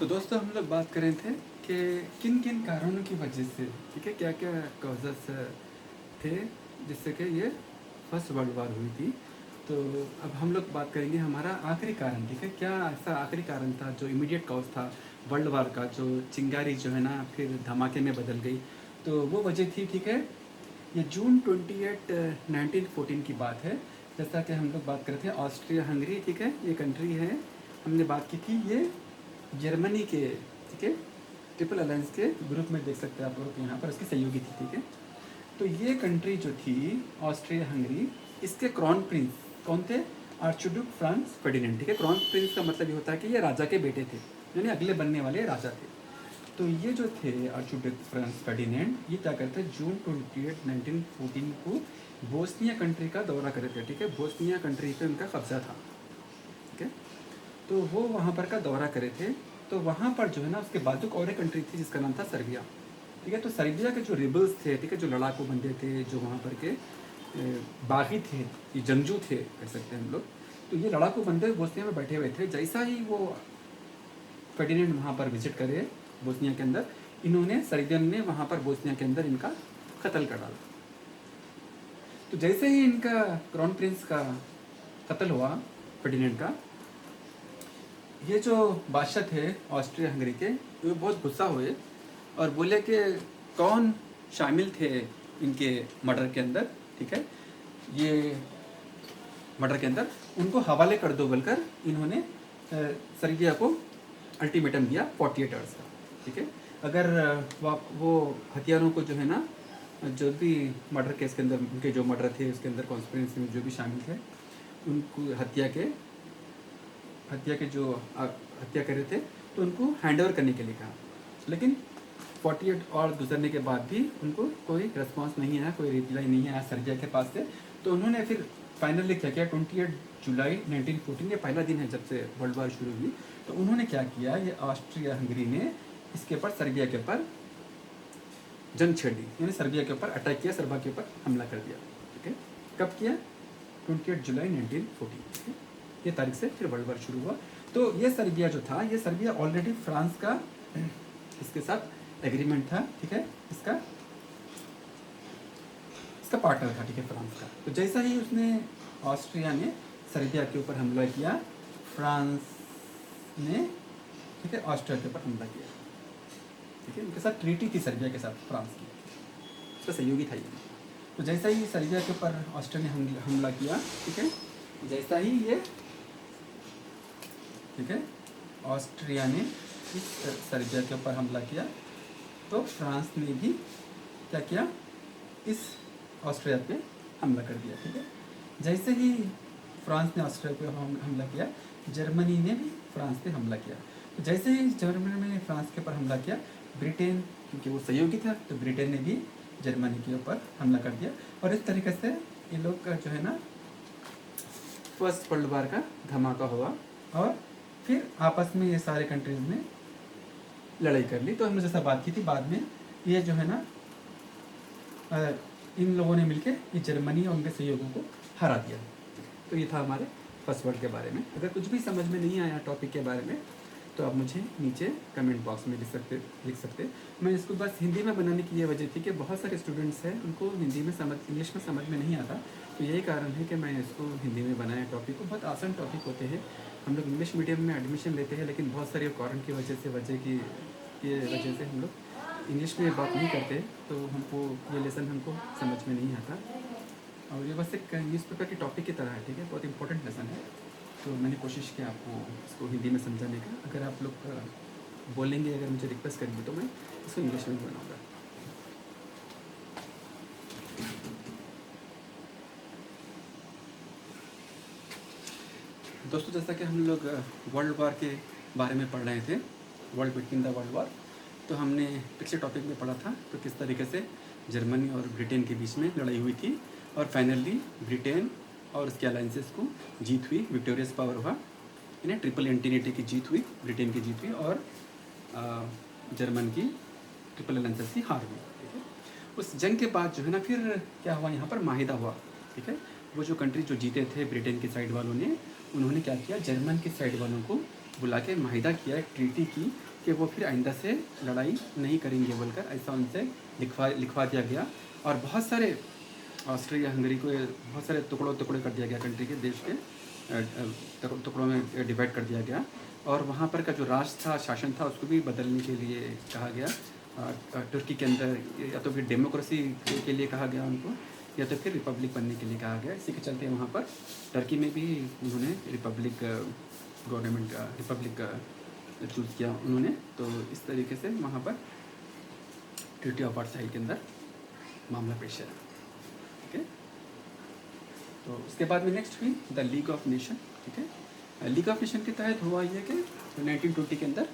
तो दोस्तों हम लोग बात कर रहे थे कि किन किन कारणों की वजह से, ठीक है, क्या क्या कॉजेस थे जिससे कि ये फर्स्ट वर्ल्ड वार हुई थी। तो अब हम लोग बात करेंगे हमारा आखिरी कारण, ठीक है, क्या ऐसा आखिरी कारण था जो इमीडिएट कॉज था वर्ल्ड वार का, जो चिंगारी जो है ना फिर धमाके में बदल गई। तो वो वजह थी, ठीक है, ये जून 28 1914 की बात है। जैसा कि हम लोग बात कर रहे थे ऑस्ट्रिया हंगरी, ठीक है, ये कंट्री है, हमने बात की थी ये जर्मनी के, ठीक है, ट्रिपल अलायंस के ग्रुप में देख सकते हैं आप लोग यहाँ पर उसकी सहयोगी थी, ठीक है। तो ये कंट्री जो थी ऑस्ट्रिया हंगरी, इसके क्रॉन प्रिंस कौन थे? आर्चड्यूक फ्रांस फर्डिनेंड, ठीक है। क्रॉन प्रिंस का मतलब ये होता है कि ये राजा के बेटे थे, यानी अगले बनने वाले राजा थे। तो ये जो थे आर्चड्यूक फ्रांस फर्डिनेंड, ये क्या करते हैं, जून 28 1914 को बोस्निया कंट्री का दौरा करे थे, ठीक है। बोस्निया कंट्री पे उनका कब्जा था, ठीक है। तो वो वहाँ पर का दौरा करे थे। तो वहाँ पर जो है ना उसके बाजू और एक कंट्री थी जिसका नाम था सर्बिया, ठीक है। तो सर्बिया के जो रिबल्स थे, ठीक है, जो लड़ाकू बंदे थे, जो वहाँ पर के बागी थे, ये जंगजू थे कह सकते हैं हम लोग। तो ये लड़ाकू बंदे बोस्निया में बैठे हुए थे। जैसा ही वो फर्डिनेंड वहाँ पर विजिट करे बोस्निया के अंदर, इन्होंने सर्बियन ने वहाँ पर बोस्निया के अंदर इनका कत्ल कर डाला। तो जैसे ही इनका क्रॉन प्रिंस का कत्ल हुआ फर्डिनेंड का, ये जो बादशाह थे ऑस्ट्रिया हंगरी के, वो बहुत गुस्सा हुए और बोले कि कौन शामिल थे इनके मर्डर के अंदर, ठीक है, ये मर्डर के अंदर उनको हवाले कर दो बोलकर इन्होंने सर्बिया को अल्टीमेटम दिया 48 आवर्स का, ठीक है। अगर वो हथियारों को जो है ना, जो भी मर्डर केस के अंदर उनके जो मर्डर थे उसके अंदर कॉन्स्पिरेसी में जो भी शामिल थे, उनको हत्या के जो हत्या कर रहे थे तो उनको हैंड ओवर करने के लिए कहा। लेकिन 48 और गुजरने के बाद भी उनको कोई रिस्पांस नहीं आया, कोई रिप्लाई नहीं आया सर्बिया के पास से। तो उन्होंने फिर फाइनली क्या किया, 28 जुलाई 1914, ये पहला दिन है जब से वर्ल्ड वार शुरू हुई। तो उन्होंने क्या किया, ये ऑस्ट्रिया हंगरी ने इसके ऊपर सर्बिया के ऊपर जंग छेड़ दी, यानी सर्बिया के ऊपर अटैक किया, सर्बिया के ऊपर हमला कर दिया, ठीक है। कब किया? 28 जुलाई 1914, ठीक है, ये तारीख से फिर वर्ल्ड वार शुरू हुआ। तो ये सर्बिया जो था, ये सर्बिया ऑलरेडी फ्रांस का इसके साथ एग्रीमेंट था, ठीक है, इसका पार्टनर था, ठीक है, फ्रांस का। तो जैसा ही उसने ऑस्ट्रिया ने सर्बिया के ऊपर हमला किया, फ्रांस ने, ठीक है, ऑस्ट्रिया के ऊपर हमला किया, ठीक है। उनके साथ ट्रीटी थी सर्बिया के साथ फ्रांस की, उसका सहयोगी था ये। तो जैसा ही सर्बिया के ऊपर ऑस्ट्रिया ने हमला किया, ठीक है, जैसा ही ये, ठीक है, ऑस्ट्रिया ने इस सर्बिया के ऊपर हमला किया, तो फ्रांस ने भी क्या किया, इस ऑस्ट्रिया पे हमला कर दिया, ठीक है। जैसे ही फ्रांस ने ऑस्ट्रिया पे हमला किया, जर्मनी ने भी फ्रांस पे हमला किया। तो जैसे ही जर्मनी ने फ्रांस के ऊपर हमला किया, ब्रिटेन, क्योंकि वो सहयोगी था, तो ब्रिटेन ने भी जर्मनी के ऊपर हमला कर दिया। और इस तरीके से इन लोग का जो है ना फर्स्ट वर्ल्ड वार का धमाका हुआ। और फिर आपस में ये सारे कंट्रीज ने लड़ाई कर ली। तो हमने जैसा बात की थी, बाद में ये जो है ना इन लोगों ने मिलकर ये जर्मनी और उनके सहयोगों को हरा दिया। तो ये था हमारे फर्स्ट वर्ल्ड के बारे में। अगर कुछ भी समझ में नहीं आया टॉपिक के बारे में तो आप मुझे नीचे कमेंट बॉक्स में लिख सकते। मैं इसको बस हिंदी में बनाने की ये वजह थी कि बहुत सारे स्टूडेंट्स हैं उनको हिंदी में इंग्लिश में समझ में नहीं आता। तो यही कारण है कि मैं इसको हिंदी में बनाया। टॉपिक को बहुत आसान टॉपिक होते हैं, हम लोग इंग्लिश मीडियम में एडमिशन लेते हैं, लेकिन बहुत सारे कारण की वजह से हम लोग इंग्लिश में बात नहीं करते, तो हमको ये लेसन हमको समझ में नहीं आता। और ये बस एक न्यूज़पेपर की टॉपिक की तरह है, ठीक है, बहुत इंपॉर्टेंट लेसन है। तो मैंने कोशिश किया आपको इसको हिंदी में समझाने का। अगर आप लोग बोलेंगे, अगर मुझे रिक्वेस्ट करेंगे तो मैं इसको इंग्लिश में बनाऊँगा। दोस्तों, जैसा कि हम लोग वर्ल्ड वार के बारे में पढ़ रहे थे, world between the world war, तो हमने पिछले टॉपिक में पढ़ा था तो किस तरीके से जर्मनी और ब्रिटेन के बीच में लड़ाई हुई थी और फाइनली ब्रिटेन और उसके अलायंसेस को जीत हुई, विक्टोरियस पावर हुआ, यानी ट्रिपल एंटीनेटी की जीत हुई, ब्रिटेन की जीत हुई और जर्मन की ट्रिपल अलायंसेस की हार हुई, ठीक है। उस जंग के बाद जो है ना फिर क्या हुआ, यहाँ पर माहिदा हुआ, ठीक है। वो जो कंट्री जो जीते थे ब्रिटेन की साइड वालों ने, उन्होंने क्या किया, जर्मन की साइड वालों को बुला के माहिदा किया, एक ट्रीटी की कि वो फिर आइंदा से लड़ाई नहीं करेंगे बोलकर ऐसा उनसे लिखवा दिया गया। और बहुत सारे ऑस्ट्रिया हंगरी को बहुत सारे टुकड़ों कर दिया गया, कंट्री के देश के टुकड़ों में डिवाइड कर दिया गया। और वहाँ पर का जो राज था, शासन था, उसको भी बदलने के लिए कहा गया। तुर्की के अंदर या तो फिर डेमोक्रेसी के लिए कहा गया उनको, या तो फिर रिपब्लिक बनने के लिए कहा गया। इसी के चलते वहाँ पर टर्की में भी उन्होंने रिपब्लिक गवर्नमेंट रिपब्लिक चूज़ किया उन्होंने। तो इस तरीके से वहाँ पर ट्रीटी ऑफ वर्साइल के अंदर मामला पेश है। ठीक है, तो उसके बाद में नेक्स्ट हुई द लीग ऑफ नेशन। ठीक है, लीग ऑफ नेशन के तहत हुआ ये कि 1920 के अंदर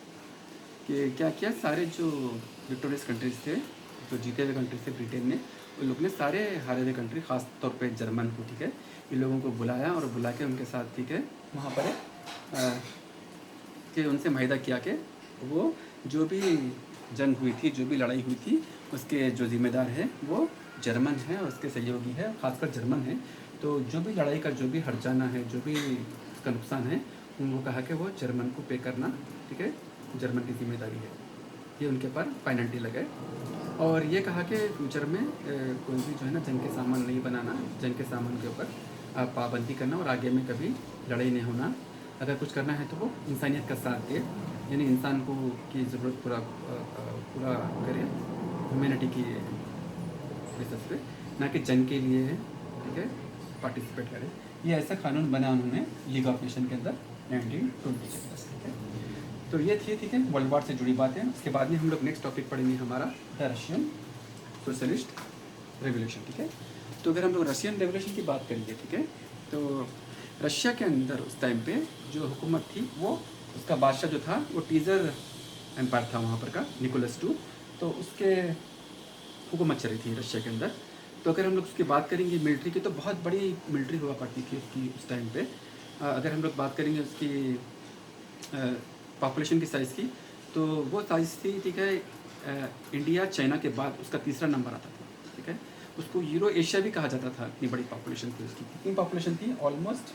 कि क्या किया, सारे जो विक्टोरियस कंट्रीज थे, जो जीते हुए कंट्रीज थे ब्रिटेन ने, उन लोग ने सारे हारे हुए कंट्री, ख़ास तौर पे जर्मन को, ठीक है, इन लोगों को बुलाया और बुला के उनके साथ, ठीक है, वहाँ पर कि उनसे माहिदा किया कि वो जो भी जंग हुई थी, जो भी लड़ाई हुई थी, उसके जो ज़िम्मेदार है वो जर्मन है और उसके सहयोगी है, खासकर जर्मन है। तो जो भी लड़ाई का जो भी हर्जाना है, जो भी उसका नुकसान है, उनको कहा कि वो जर्मन को पे करना, ठीक है, जर्मन की जिम्मेदारी है। ये उनके ऊपर पेनल्टी लगाए और ये कहा कि फ्यूचर में कोई भी जो है ना जंग के सामान नहीं बनाना, जंग के सामान के ऊपर पाबंदी करना और आगे में कभी लड़ाई नहीं होना। अगर कुछ करना है तो वो इंसानियत का साथ दे, यानी इंसान को की ज़रूरत पूरा करे, ह्यूमैनिटी की बेसिस पे, ना कि जंग के लिए, ठीक है, पार्टिसिपेट करे। ये ऐसा कानून बना उन्होंने लीग ऑफ नेशन के अंदर 1920 के अंदर। ठीक है, तो ये थी, ठीक है, वर्ल्ड वार से जुड़ी बातें। उसके बाद में हम लोग नेक्स्ट टॉपिक पढ़ेंगे हमारा द रशियन सोशलिस्ट रेवोल्यूशन। ठीक है, तो अगर हम लोग रशियन रेवोल्यूशन की बात करेंगे, ठीक है, तो रशिया के अंदर उस टाइम पे जो हुकूमत थी, वो उसका बादशाह जो था वो टीज़र एम्पायर था वहाँ पर का, निकोलस II। तो उसके हुकूमत चल रही थी रशिया के अंदर। तो अगर हम लोग उसकी बात करेंगे मिलिट्री की, तो बहुत बड़ी मिलिट्री हुआ करती थी उसकी उस टाइम पे। अगर हम लोग बात करेंगे उसकी पॉपुलेशन की साइज़ की, तो वो साइज़ थी, ठीक है, इंडिया चाइना के बाद उसका तीसरा नंबर आता था। ठीक है, उसको यूरो एशिया भी कहा जाता था, इतनी बड़ी पॉपुलेशन थी उसकी। कितनी पॉपुलेशन थी? ऑलमोस्ट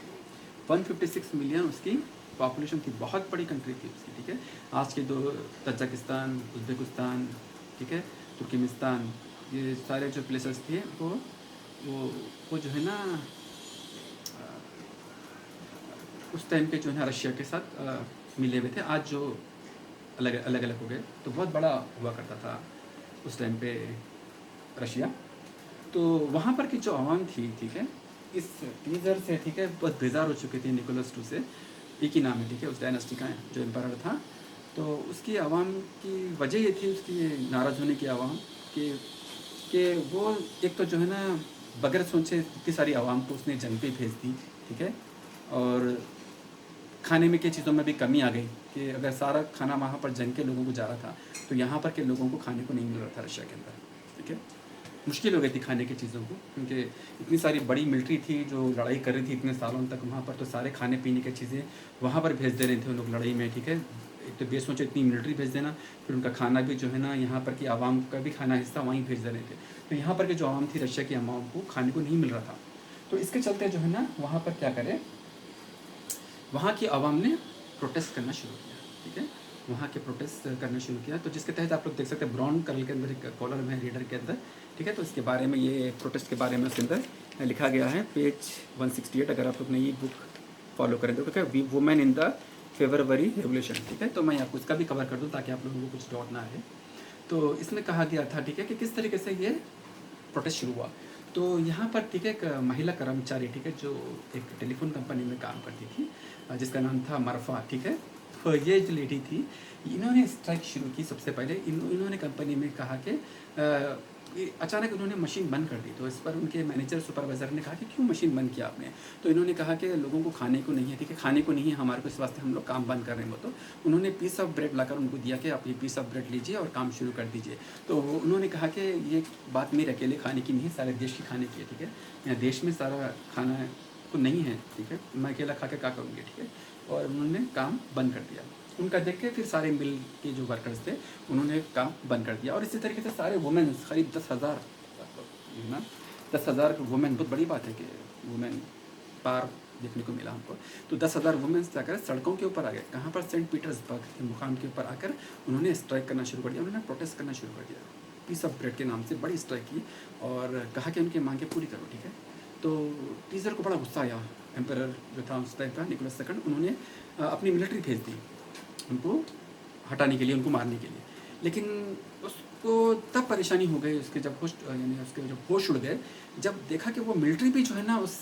156 मिलियन उसकी पॉपुलेशन थी, बहुत बड़ी कंट्री थी उसकी। ठीक है, आज के दो तजाकिस्तान, उज़्बेकिस्तान, ठीक है, तुर्कमेनिस्तान, ये सारे जो प्लेसेस थे वो जो है ना उस टाइम पे जो है ना रशिया के साथ मिले हुए थे। आज जो अलग अलग हो गए, तो बहुत बड़ा हुआ करता था उस टाइम पे रशिया। तो वहाँ पर की जो आवाम थी, ठीक है, इस टीज़र से, ठीक है, बहुत बेजार हो चुके थे निकोलस II से। एक ही नाम है, ठीक है, उस डायनेस्टी का जो एम्पायर था। तो उसकी आवाम की वजह ये थी, उसकी नाराज़ होने की आवाम कि वो एक तो जो है ना बगैर सोचे इतनी सारी आवाम को उसने जंग पे भेज दी। ठीक है, और खाने में की चीज़ों में भी कमी आ गई कि अगर सारा खाना वहाँ पर जंग के लोगों को जा रहा था, तो यहाँ पर के लोगों को खाने को नहीं मिल रहा था रशिया के अंदर। ठीक है, मुश्किल हो गई थी खाने की चीज़ों को, क्योंकि इतनी सारी बड़ी मिलिट्री थी जो लड़ाई कर रही थी इतने सालों तक वहाँ पर, तो सारे खाने पीने की चीज़ें वहाँ पर भेज दे रहे थे उन लोग लड़ाई में। ठीक है, एक तो बेसोचे इतनी मिलिट्री भेज देना, फिर उनका खाना भी जो है ना यहाँ पर की आवाम का भी खाना हिस्सा वहीं भेज दे रहे थे। तो यहाँ पर की जो आवाम थी रशिया की आवाम को खाने को नहीं मिल रहा था। तो इसके चलते जो है ना वहाँ पर क्या करें, वहाँ की आवाम ने प्रोटेस्ट करना शुरू किया। ठीक है, वहाँ के प्रोटेस्ट करना शुरू किया, तो जिसके तहत आप लोग देख सकते हैं ब्राउन कलर के अंदर एक कॉलर में रीडर के अंदर। ठीक है, तो इसके बारे में, ये प्रोटेस्ट के बारे में उसके अंदर लिखा गया है, पेज 168। अगर आप लोग ने ये बुक फॉलो करें तो क्या, women in the February revolution. ठीक है, तो मैं आपको इसका भी कवर कर दूँ ताकि आप लोगों को कुछ डाउट ना है। तो इसमें कहा गया था, ठीक है, कि किस तरीके से ये प्रोटेस्ट शुरू हुआ। तो यहाँ पर, ठीक है, एक महिला कर्मचारी, ठीक है, जो एक टेलीफोन कंपनी में काम करती थी, जिसका नाम था मरफा। ठीक है, तो ये जो लेडी थी, इन्होंने स्ट्राइक शुरू की। सबसे पहले इन्होंने कंपनी में कहा कि अचानक उन्होंने मशीन बंद कर दी। तो इस पर उनके मैनेजर सुपरवाइज़र ने कहा कि क्यों मशीन बंद किया आपने? तो इन्होंने कहा कि लोगों को खाने को नहीं है, ठीक है, खाने को नहीं है हमारे को, इस वास्ते हम लोग काम बंद कर रहे हैं। वो तो उन्होंने पीस ऑफ ब्रेड लाकर उनको दिया कि आप ये पीस ऑफ ब्रेड लीजिए और काम शुरू कर दीजिए। तो उन्होंने कहा कि ये बात मेरे अकेले खाने की नहीं है, सारे देश की खाने की है। ठीक है, यहाँ देश में सारा खाना तो नहीं है, ठीक है, मैं अकेला खा के क्या करूँगी। ठीक है, और उन्होंने काम बंद कर दिया। उनका देख के फिर सारे मिल के जो वर्कर्स थे उन्होंने काम बंद कर दिया। और इसी तरीके से सारे वुमेन्स, करीब 10,000 ना, 10,000 वुमेन, बहुत बड़ी बात है कि वुमेन पार देखने को मिला हमको। तो 10,000 वुमेन्स जाकर सड़कों के ऊपर आ गए, कहाँ पर, सेंट पीटर्सबर्ग के मुकाम के ऊपर आकर उन्होंने स्ट्राइक करना शुरू कर दिया, उन्होंने प्रोटेस्ट करना शुरू कर दिया, पीस ऑफ ब्रेड के नाम से बड़ी स्ट्राइक की और कहा कि उनकी मांगें पूरी करो, ठीक है। तो टीज़र को बड़ा गुस्सा आया, एम्परर जो था उस टाइम का निकोलस सेकंड, उन्होंने अपनी मिलिट्री भेज दी उनको हटाने के लिए, उनको मारने के लिए। लेकिन उसको तब परेशानी हो गई उसके जब होश यानी उसके जब होश उड़ गए, जब देखा कि वो मिलिट्री भी जो है ना उस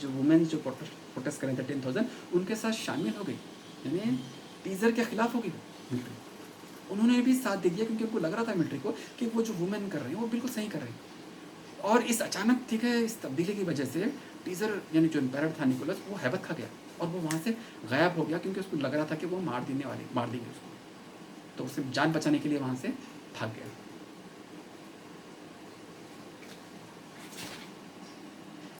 जो वुमेन जो प्रोटेस्ट कर रहे थे 10,000 उनके साथ शामिल हो गई, यानी टीज़र के खिलाफ हो गई मिलिट्री। उन्होंने भी साथ दे दिया क्योंकि उनको लग रहा था मिलिट्री को कि वो जो वुमेन कर रही हैं वो बिल्कुल सही कर रही हैं। और इस अचानक, ठीक है, इस तब्दीली की वजह से टीज़र यानी जो एम्पायर था निकोलस, वो हैबत खा गया और वो वहाँ से गायब हो गया क्योंकि उसको लग रहा था कि वो मार देंगे उसको। तो उसे जान बचाने के लिए वहाँ से भाग गया।